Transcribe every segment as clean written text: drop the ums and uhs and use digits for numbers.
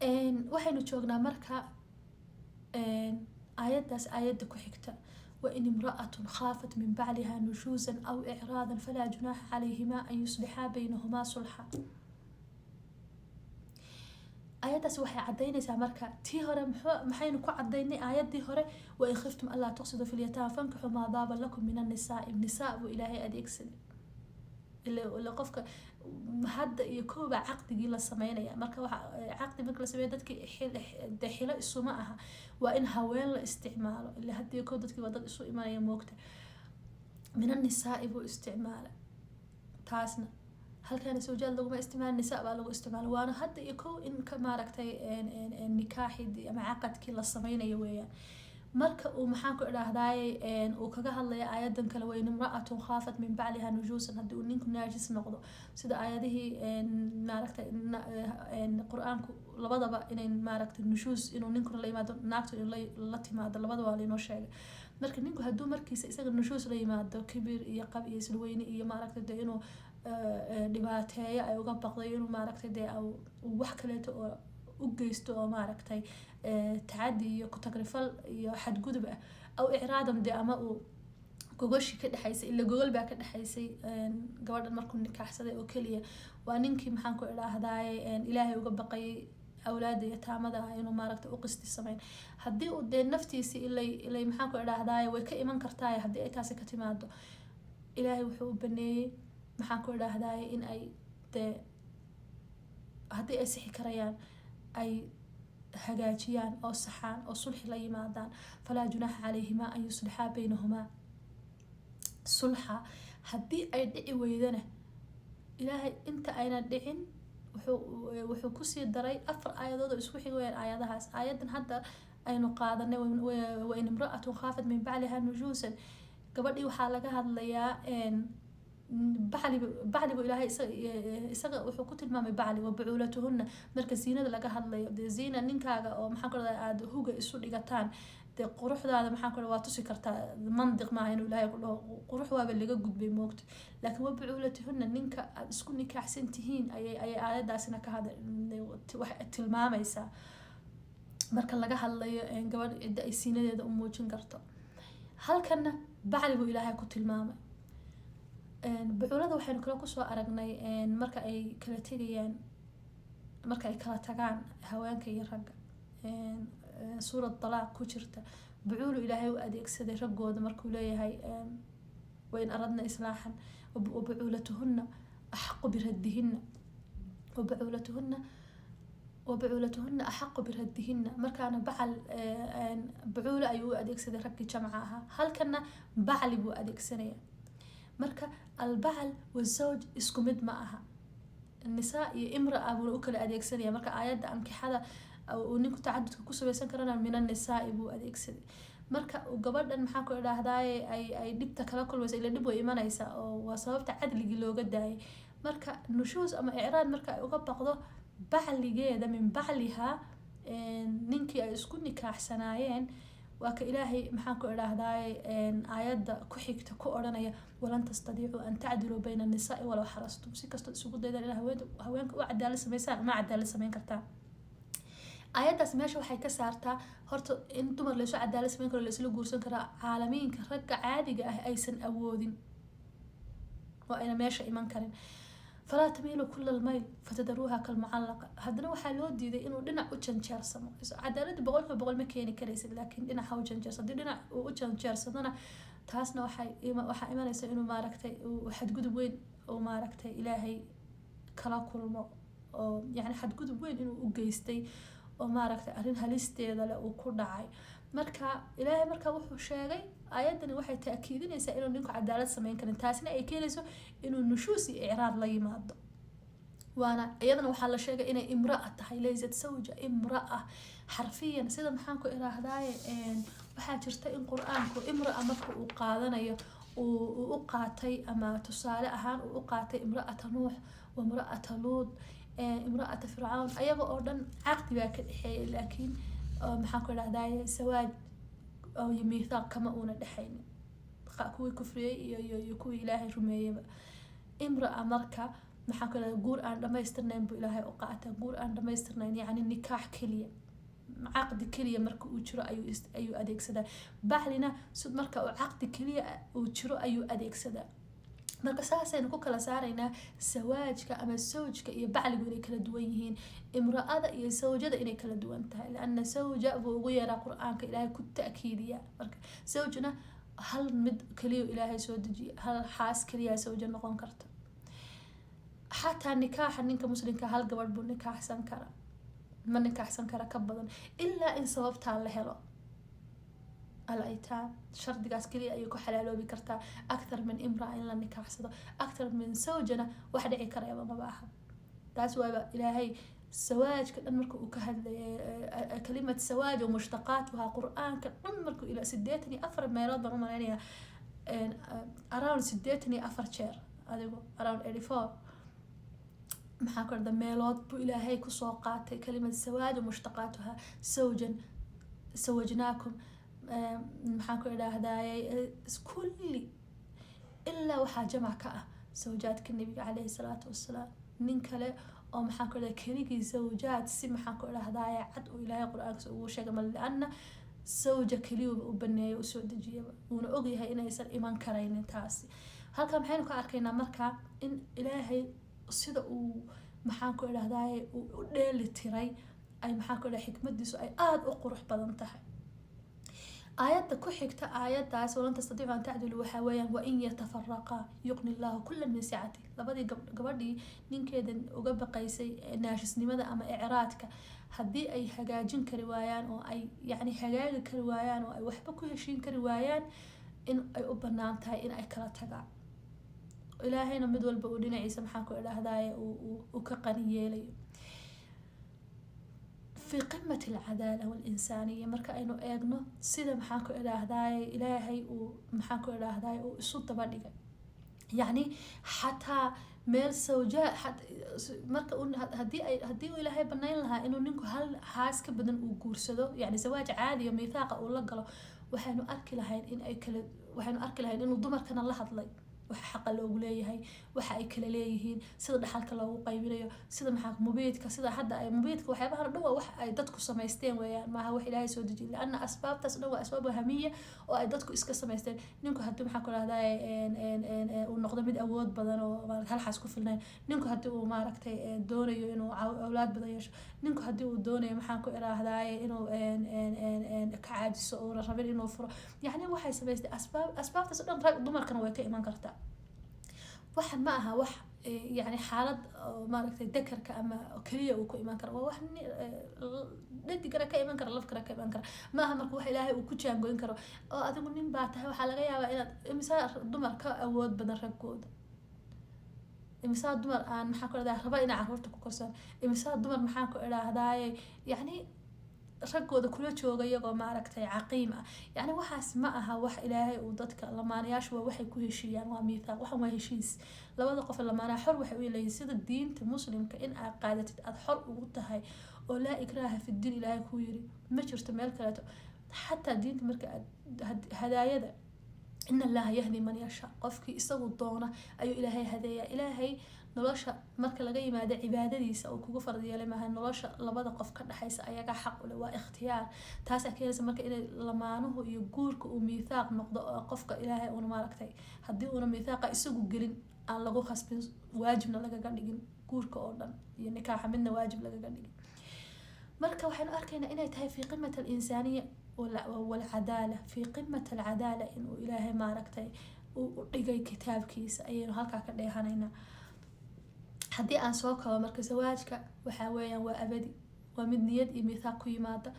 waxaynu joognaa marka aayaddaas aayadda ku xigta وإن امرأة خافت من بعلها نشوزا أو إعراضا فلا جناح عليهما أن يصلحا بينهما صلحا. آياتاس waxay cadeynaysaa marka tii hore maxaynu ku cadeynay aayadii hore wa in khiftum alla tuqsidu fil yataama fankihu ma daaba lakum min an-nisaa nisaa bu ilaahay adeegsan ila qofka hadda iyo kooba caqdigii la sameynaya marka waxa caqdi marka la sameeyo dadkii xilo isuma aha waa in haween la isticmaalo ila hadii koob dadkii wada isu imanaya moogta min an-nisaa bu isticmaala taasna halkan sawjad lagu ma isticmaal nisaa baa lagu isticmaal waana hadda iyo koob in ka maaragtay nikaaxi ama caqadkii la sameynayo weeyaan marka uu maxaan ku idhaahdaay uu kaga hadlaya aayadan kale weyn imra'atun khaafat min ba'liha nujusan hadii uu ninku naajis noqdo sida aayadihii maaragtay quraanku labadaba inay maaragtay nujus inuu ninku la yimaado naagtu in la timaado labadaba waa inoo sheegay marka ninku haduu markiisa isaga nujus la yimaado kibir iyo qab iyo isweyni iyo maaragtay inuu dhibaateeyo ay uga baqday inuu maaragtay wax kale oo u geysto oo maaragtay taadi iyo ku tagrifal iyo xad gudub ah aw iraadam ama uu gogoshi ka dhaxaysay ila gogol baa ka dhaxaysay gabadhan markuu nikaaxsaday oo kaliya waa ninkii maxaan ku ilaahdaay ilaahay uga baqay awlaad iyo taamada inuu maaragtay u qisti sameyn hadii uu de naftiisi ilay maxaan ku ilaahdaay way ka iman kartaa hadii ay taasi ka timaado ilaahay wuxuu u baneeyay maxaan ku ilaahdaay in ay de hadii ay sixi karayaan ay hagaajiyaan oo saxaan oo sulx la yimaadaan falaa junaaha calayhima an yuslixaa baynahumaa sulxa hadii ay dhici weydana ilaahay inta ayna dhicin wuxuu kusii daray 4 aayadood oo isku xigayaan aayadahaas aayadan hadda aynu qaadanay wa in imra'atun khaafat min ba'liha nujusan gabadhii waxaa laga hadlayaa بعلي بإلهي إسقى وحكوت المام بعلي وبعولتهن مركز زينة لقى هذا زينة نينكا أو محاكرة عاد هوجا السود لقتان ده قروح هذا محاكرة واتوسي كرتا منطق معه إنه لا يقول قروح وابل اللي جود بموقت لكن وبعولتهن نينكا سكون نيكا حسن تهين أي عادة داسنا كهذا التلمام يسا مركز لقى هذا جوار إدى السينة ده أموجن كرتا هل كان بعلي بإلهي كوت المام بعولada waxaynu kala ku soo aragnay marka ay kala tagayaan marka ay kala tagaan haweenka iyo ragga suurad talaaq ku jirta بعول ilaahay u adeegsaday ragooda markuu leeyahay wayn aradna islaahan وبعولتهن أحق بردهن وبعولتهن أحق بردهن مركانا بعل بعولة أيو adeegsaday raggi jamcaha halkana bacli buu adeegsanaya marka البعل والزوج isku mid ma aha النساء iyo imraa buu u kala adeegsanaya marka aayada amkixada oo ninku tacadudka ku sameeysan karana min النساء buu adeegsaday marka gabadhan maxaa ku ilaahdaay ay dibta kala kulmaysa ila dib way imanaysa oo waa sababta cadliga looga daayay marka nushuz ama i'raad marka ay uga baqdo bacligeeda min bacliha ninkii ay isku nikaaxsanaayeen وك إلهي محاكو إلهداي آيات كحيكتا كو أرانيا ولن تستطيعوا أن تعدلوا بين النساء ولو حرصتم سيكستو سوقو دايدا إلى هوانك وعدالة سميسان ما عدالة سمين كرتا آيات سماشو حي كسارتا هورتو إن دمر ليسو عدالة سمين كرا ليسلو قورسن كرا عالمين كرقا عادي أيسن أودين وأين ماشا إيمان كرين فلا تميلوا كل الميل فتدروها كالمعلقة هذا waxaa loo diiday inuu dhinac u janjeersamo cadaalad boqol ma keeni karaysid laakiin dhinac u janjeersado dhinac u janjeersadana taasna waxa imanaysa inuu maaragtay xadgudub weyn oo maaragtay ilaahay kala kulmo oo yani xadgudub weyn inuu u geystay oo maaragtay arin halisteeda leh uu ku dhacay marka ilaahay marka wuxuu sheegay aayadani waxay taakiidinaysaa inuu ninku cadaalad sameyn karin taasina ay keenayso inuu nushuus iyo i'raad la yimaado waana iyadana waxaa la sheegay inay imra'a tahay laysat zawja imra'a xarfiyan sida maxaan ku ilaahdaay waxaa jirta in quraanku imra'a marka uu qaadanayo uu u qaatay ama tusaale ahaan uu u qaatay imra'ata nuux wa imra'ata luud imra'ata fircawn ayaga oo dhan caqdi baa ka dhaxeeyay laakiin maxaan ku ilaahdaay sawaad أو يميثاق كما أونا دحين كوي كفري يو كوي إلهي رميبا امرأة مركا maxaa kale guur aan dhamaystirnayn buu ilaahay u qaatay guur aan dhamaystirnayn yani nikaax kaliya caqdi kaliya marka uu jiro ayuu adeegsadaa baclina sid marka uu caqdi kaliya uu jiro ayuu adeegsadaa marka saasaynu ku kala saaraynaa sawaajka ama sawjka iyo bacligu inay kala duwan yihiin imraada iyo sawjada inay kala duwan tahay laana sawja buu ugu yeeraa qur-aanka ilaahay ku ta'kiidiya marka sawjna hal mid kaliya ilaahay soo dejiya hal xaas kaliya sawja noqon karta xataa nikaaxa ninka muslimka hal gabadh buu nikaaxsan kara ma nikaaxsan kara ka badan ilaa in sababtaa la helo الأيتام شرط قاس كلي أيكو حلالو بكرتا أكثر من امرأة إن لن نكاحسدو أكثر من زوجنا واحد عكر يا بابا باها تاس وابا إلهي الزواج كأنمركو وكهد كلمة زواج ومشتقاتها قرآن كأنمركو إلى سديتني أفر ما يراد بنوما يعني أراون سديتني أفر شير أديكو أراون 84 maxaa kordha meelood buu ilaahay ku soo qaatay kalimada sawaaj mushtaqaatuha sawjan sawajnaakum maxaa ku idhaahdayay kulli ilaa waxaa jamac ka ah sawjaadka nabiga calayhi salaatu wassalaam nin kale oo maxaa ku idhahdaa keligii sawjaad si maxaa ku idhahdayay cad oo ilaahay qur-aanka ugu sheegay mal laana sawja kaliya u baneeyo u soo dejiyay uuna ogyahay inaysan iman karaynin taasi halka maxaynu ka arkaynaa markaa in ilaahay sida uu maxaan ku idhahdaay u dheeli tiray ay maxaan ku idhahay xikmadiisu ay aad u qurux badan tahay aayadda ku xigta aayaddaas walan tastatiicu an tacdilu waxaa weeyaan wa in yatafaraqaa yuqni llaahu kullan min sicati labadii gabadhii ninkeedan uga baqaysay naashisnimada ama icraadka haddii ay hagaajin kari waayaan oo ay yacni hagaagi kari waayaan oo ay waxba ku heshiin kari waayaan in ay u bannaan tahay in ay kala tagaan ilaahayna mid walba uu dhinaciisa maxaan ku idhaahdaay uu ka qani yeelayo في قمة العدالة والإنسانية مركا إنه إغنو سيدا محاكو إلهداي إلهي ومحاكو إلهداي وإسود بديك يعني حتى ميل سوجاء حتى مركا هدي إلهي بناين لها إنه ننكو هل حاسك بدن وقورسدو يعني زواج عادي وميثاق أو لقلو وحينو أركي لهاين إن أي كلا وحينو أركي لهاين إنه ضمر كان الله هضلي waxa xaq loogu leeyahay waxa ay kala leeyihiin sida dhaxalka loogu qaybinayo sida maxaa mubeedka sida hadda ay mubeedka waxyaabaha dhow wax ay dadku sameysteen weeyaan maaha wax ilaahay soo dejiyay laana asbaabtaas dhow asbaab hamiya oo ay dadku iska sameysteen ninku hadii maxaa ku raahday uu noqdo mid awood badan oo hal xas ku filnaan ninku hadii uu maaragtay doonayo inuu awlaad badan yeesho ninku hadii uu doonayo maxaa ku raahday inuu ka caajiso oo rabin inuu furo yani waxay sameysteen asbaabtaas dhan rag dumarkana way ka iman kartaa واحد معها واحد يعني حالة ماركتي ذكرك أما كلية وكو إيمان كرا واحد ندي كرا كإيمان كرا لف كرا كإيمان كرا ما هم كوح إلهي وكوتش عم قوين كرا أذن من بعدها وحلا جاية وإن مثال دمر كأود بدن ركود مثال دمر أن محاكو ده ربعنا عرفتك كوسان مثال دمر محاكو إلى هدايا يعني ragooda kula jooga iyagoo maaragtay caqiima yani waxaas ma aha wax ilaahay uu dadka lamaanayaashu waa waxay ku heshiiyaan waa miithaaq waxan waa heshiis labada qof lamaanaha xor waxay u leeyihiin sida diinta muslimka in aad qaadatid aad xor ugu tahay oo laa ikraaha fi diin ilaahay ku yiri ma jirto meel kaleeto xataa diinta marka hadaayada in allaha yahdi man yasha qofkii isagu doona ayuu ilaahay hadeeya ilaahay nolosha marka laga yimaado cibaadadiisa oo kugu farad yeelay maaha nolosha labada qof ka dhaxaysa ayaga xaq u leh waa ikhtiyaar taas ay keenaysa marka in lamaanuhu iyo guurka uu miithaaq noqdo oo qofka ilaahay uu maaragtay hadii uu miithaaqa isagu gelin aan lagu khasbin waajibna laga dhigin guurka oo dhan iyo nikaaxa midna waajib laga dhigin marka waxaan arkaynaa inay tahay fi qimata al-insaniya والعدالة في قمة العدالة إنه إلهي ما ركتي ودقي كتاب كيس أيه هالك كده هنينا حدي أن سوق ومركز زواجك وحويا وأبدي ومن يد ميثاق يماده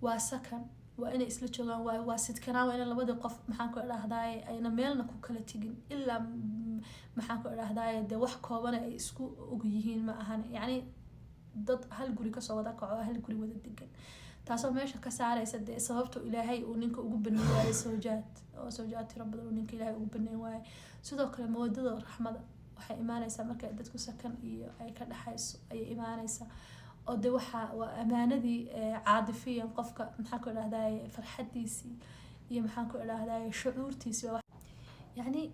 وسكن وأنا إسلتشلون واسد كنا وأنا لبده قف محاكو إلى هداي أنا ميلنا كوكلة تجين إلا محاكو إلى هداي ده وحكوا وأنا إسكو أجيهين ما أهنا يعني ضد هالجوري كسوادك أو هالجوري وده دقن taasoo meesha ka saaraysa dee sababta ilaahay uu ninka ugu baneeyay waaye sawjaad tiro badan uu ninka ilaahay ugu baneeyay waaye sidoo kale mawadada raxmada waxay imaanaysaa marka dadku sakan iyo ay ka dhaxayso ay imaanaysaa oo dee waxa waa amaanadii caadifiyan qofka maxaa ku idhaahdaa farxadiisii iyo maxaa ku idhaahdaa shucuurtiisii يعني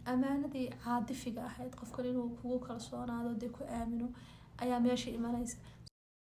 أمانة عاطفية أحد قف كل إنه كوكو كالصونا ضد كو آمنه أيام ماشي إيمانيس